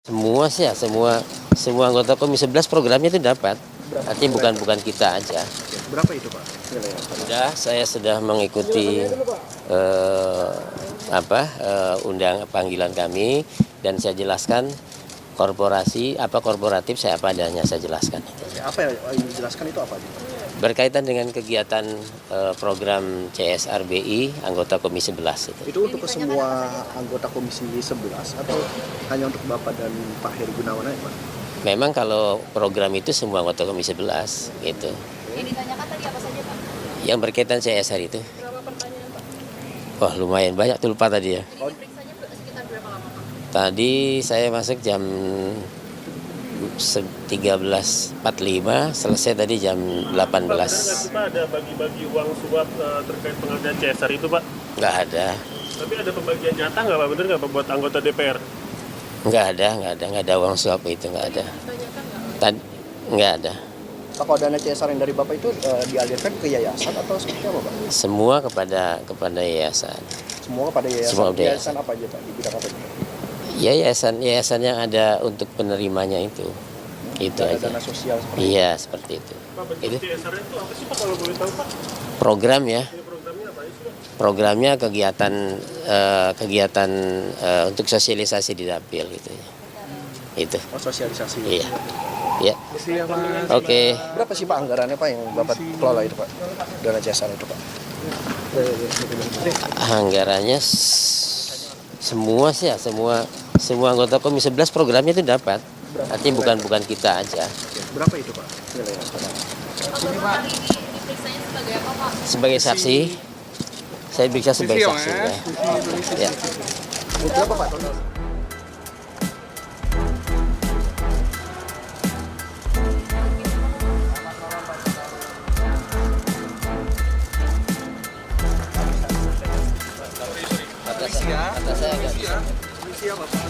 Semua sih ya, semua anggota Komisi 11 programnya itu dapat. Artinya bukan kita aja. Berapa itu Pak? Saya sudah mengikuti panggilan kami dan saya jelaskan korporatif saya apa adanya saya jelaskan. Apa yang dijelaskan itu apa? Berkaitan dengan kegiatan program CSRBI anggota Komisi 11 itu. Itu untuk semua anggota Komisi 11 atau hanya untuk Bapak dan Pak Heri Gunawan aja Pak? Memang kalau program itu semua anggota Komisi 11 gitu. Yang ditanyakan tadi apa saja Pak? Yang berkaitan CSR itu. Berapa pertanyaan Pak? Wah lumayan banyak tuh, lupa tadi ya. Ini diperiksanya sekitar berapa lama Pak? Tadi saya masuk jam 13.45, selesai tadi jam 18. Pak, ada bagi-bagi uang suap terkait pengadaan CSR itu Pak? Nggak ada. Tapi ada pembagian jatah nggak Pak? Bener nggak Pak buat anggota DPR? Nggak ada uang suap itu, nggak ada. Ditanyakan nggak? Tadi nggak ada. Pak, kalau dana CSR yang dari Bapak itu dialirkan ke yayasan atau seperti apa Pak? Semua kepada yayasan. Semua kepada yayasan. Semua kepada Yayasan apa aja Pak? Di bidang apa? Yayasan yang ada untuk penerimanya itu. Itu aja. Dana sosial seperti Iya, seperti itu. Pak, bentuk Itu CSR itu apa sih Pak kalau boleh tahu Pak? program ya. Ini programnya apa sih Pak? Programnya kegiatan untuk sosialisasi di dapil gitu ya. Itu. Oh, sosialisasi. Iya. Ya. Oke. Berapa sih Pak anggarannya Pak yang Bapak kelola itu Pak? Dana CSR itu Pak? Anggarannya semua sih ya, semua anggota Komisi 11 programnya itu dapat. Artinya bukan kita aja. Berapa itu Pak? Nilainya sekarang. Kali ini diperiksanya sebagai apa Pak? Sebagai saksi, saya periksa sebagai saksi ya. Ya. Berapa Pak? Atas saya agak Siapa Pak?